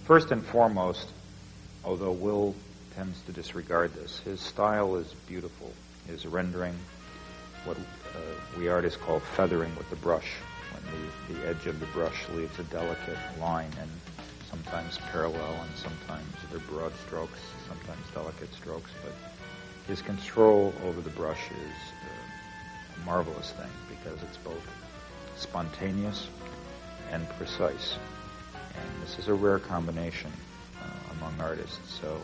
First and foremost, although Will tends to disregard this, his style is beautiful. His rendering, what we artists call feathering with the brush, when the edge of the brush leaves a delicate line, and sometimes parallel and sometimes they're broad strokes, sometimes delicate strokes, but his control over the brush is a marvelous thing because it's both spontaneous and precise. And this is a rare combination among artists. So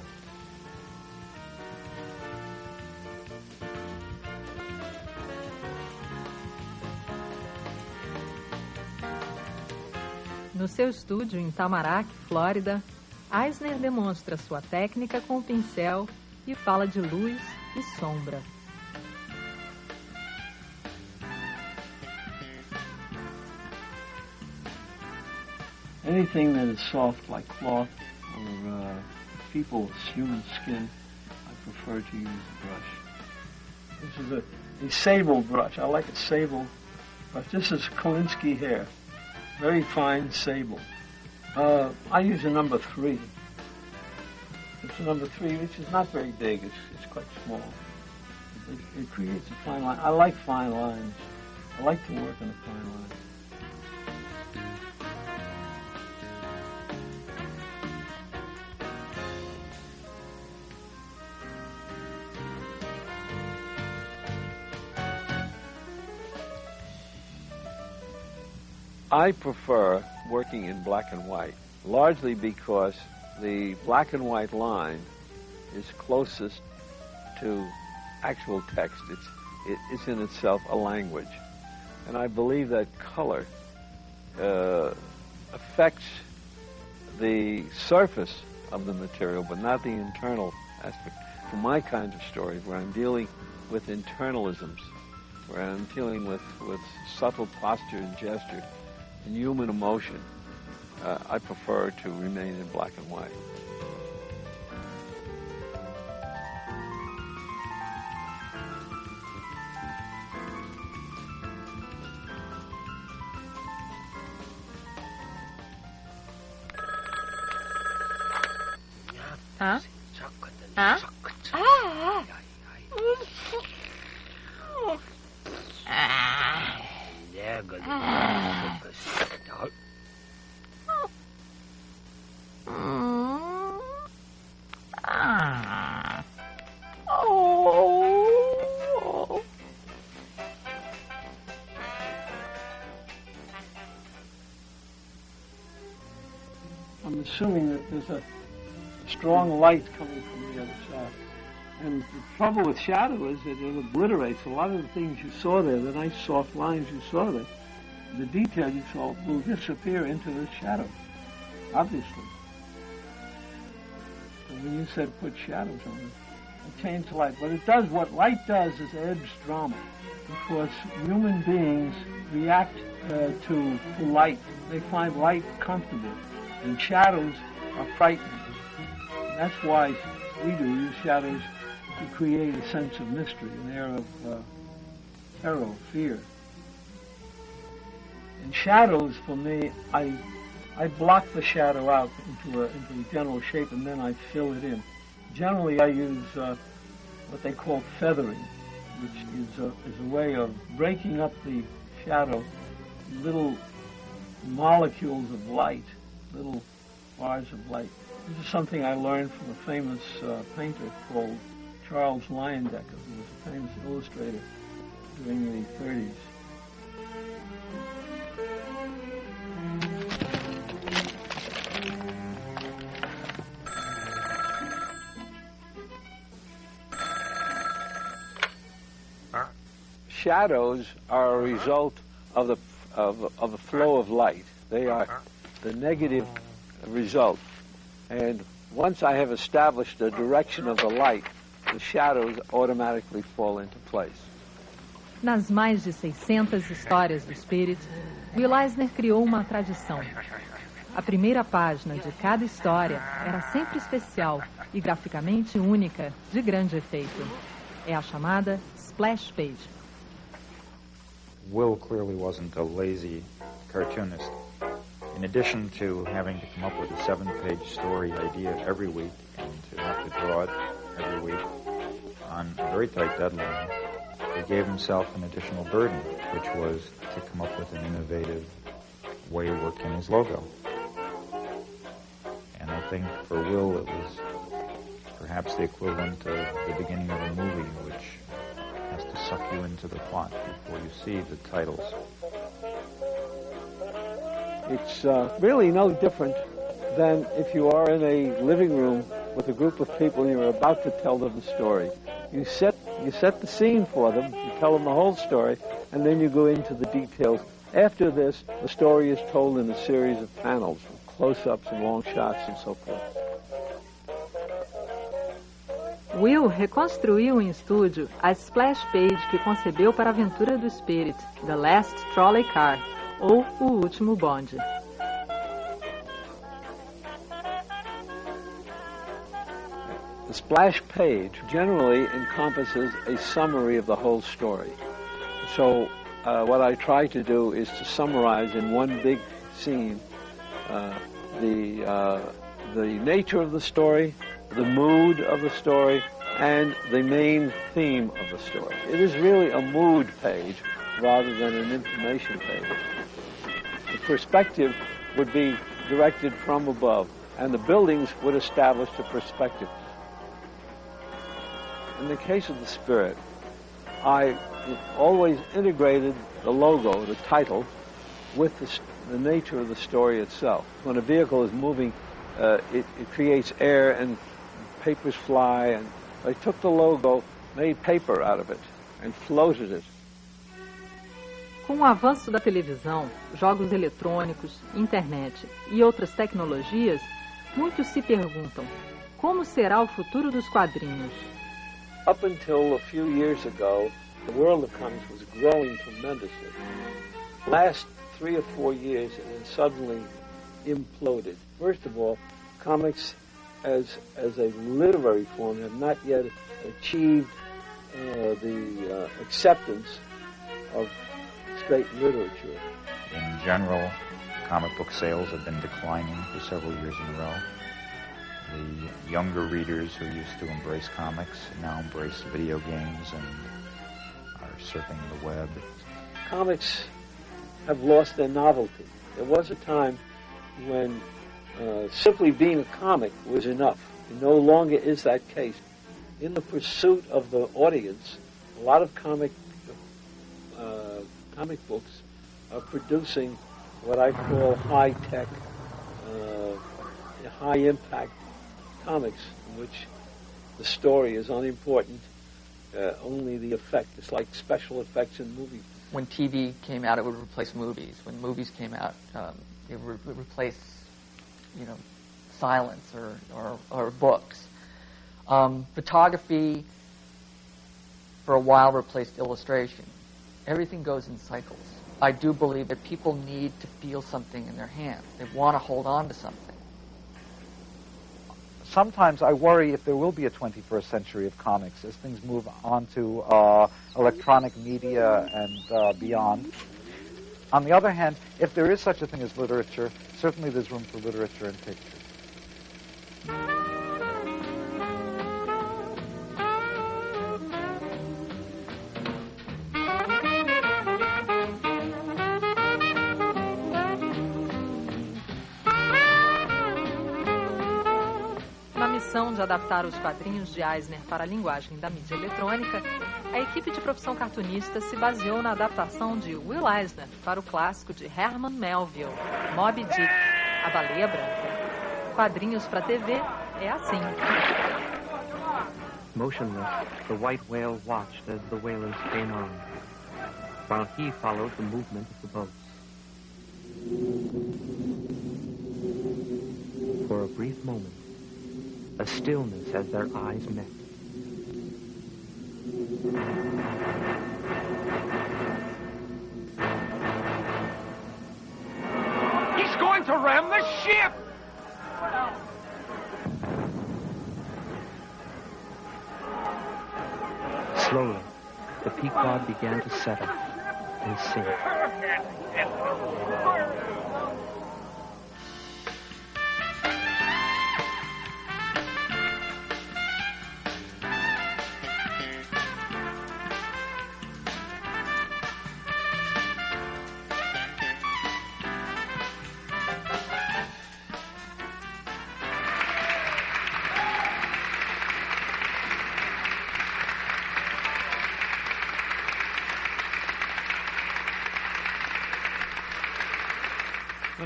no seu estúdio em Tamarack, Flórida, Eisner demonstra sua técnica com o pincel e fala de luz e sombra. Anything that is soft like cloth or people's human skin, I prefer to use a brush. This is a sable brush. I like a sable brush. This is Kolinsky hair. Very fine sable. I use a number 3. It's a number 3, which is not very big. It's quite small. It creates a fine line. I like fine lines. I like to work on a fine line. I prefer working in black and white, largely because the black and white line is closest to actual text. It's in itself a language. And I believe that color affects the surface of the material, but not the internal aspect. For my kind of stories, where I'm dealing with internalisms, where I'm dealing with subtle posture and gesture, and human emotion, I prefer to remain in black and white. Huh? Huh? Ah! I'm assuming that there's a strong light coming from the other side. And the trouble with shadow is that it obliterates a lot of the things you saw there, the nice soft lines you saw there. The detail you saw will disappear into the shadow, obviously. So when you said put shadows on it, it changed light. But it does, what light does is adds drama, because human beings react to light. They find light comfortable, and shadows are frightening. And that's why we use shadows to create a sense of mystery, an air of terror, fear. And shadows, for me, I block the shadow out into a general shape, and then I fill it in. Generally, I use what they call feathering, which is a way of breaking up the shadow, little molecules of light, little bars of light. This is something I learned from a famous painter called Charles Leyendecker, who was a famous illustrator during the 30s. Shadows are a result of the flow of light. They are the negative result. And once I have established the direction of the light, the shadows automatically fall into place. Nas mais de 600 histórias do Spirit, Will Eisner criou uma tradição. A primeira página de cada história era sempre especial e graficamente única, de grande efeito. É a chamada splash page. Will clearly wasn't a lazy cartoonist. in addition to having to come up with a 7-page story idea every week and to have to draw it every week on a very tight deadline, he gave himself an additional burden, which was to come up with an innovative way of working his logo. And I think for Will it was perhaps the equivalent of the beginning of a movie, which has to suck you into the plot before you see the titles. It's really no different than if you are in a living room with a group of people and you're about to tell them a story. You set the scene for them, you tell them the whole story, and then you go into the details. After this, the story is told in a series of panels, with close-ups and long shots and so forth. Will reconstruiu em estúdio a splash page que concebeu para a aventura do Spirit, The Last Trolley Car, ou O Último Bonde. The splash page generally encompasses a summary of the whole story. So what I try to do is to summarize in one big scene the nature of the story, the mood of the story, and the main theme of the story. It is really a mood page rather than an information page. The perspective would be directed from above, and the buildings would establish the perspective. In the case of the Spirit, I always integrated the logo, the title, with the nature of the story itself. When a vehicle is moving, it creates air and papers fly, and I took the logo, made paper out of it, and floated it. Com o avanço da televisão, jogos eletrônicos, internet e outras tecnologias, muitos se perguntam: como será o futuro dos quadrinhos? Up until a few years ago, the world of comics was growing tremendously. Last 3 or 4 years, it has suddenly imploded. First of all, comics as a literary form have not yet achieved the acceptance of straight literature. In general, comic book sales have been declining for several years in a row. The younger readers who used to embrace comics now embrace video games and are surfing the web. Comics have lost their novelty. There was a time when simply being a comic was enough. It no longer is that case. In the pursuit of the audience, a lot of comic books are producing what I call high-tech, high-impact comics, in which the story is unimportant, only the effect. It's like special effects in movies. When TV came out, it would replace movies. When movies came out, it would replace, silence or books. Photography, for a while, replaced illustration. Everything goes in cycles. I do believe that people need to feel something in their hands. They want to hold on to something. Sometimes I worry if there will be a 21st century of comics as things move on to electronic media and beyond. On the other hand, if there is such a thing as literature, certainly there's room for literature in pictures. De adaptar os quadrinhos de Eisner para a linguagem da mídia eletrônica, a equipe de profissão cartunista se baseou na adaptação de Will Eisner para o clássico de Herman Melville, Moby Dick, a Baleia Branca. Quadrinhos para TV é assim. Motionless, the white whale watched as the whalers came on, while he followed the movement of the boats. For a brief moment, a stillness as their eyes met. He's going to ram the ship! Slowly, the Pequod began to settle and sink.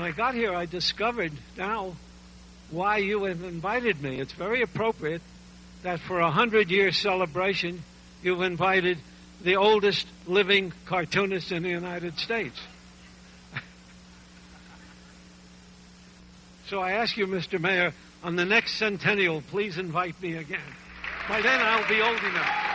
I got here, I discovered now why you have invited me. It's very appropriate that for a 100-year celebration, you've invited the oldest living cartoonist in the United States. So I ask you, Mr. Mayor, on the next centennial, please invite me again. By then, I'll be old enough.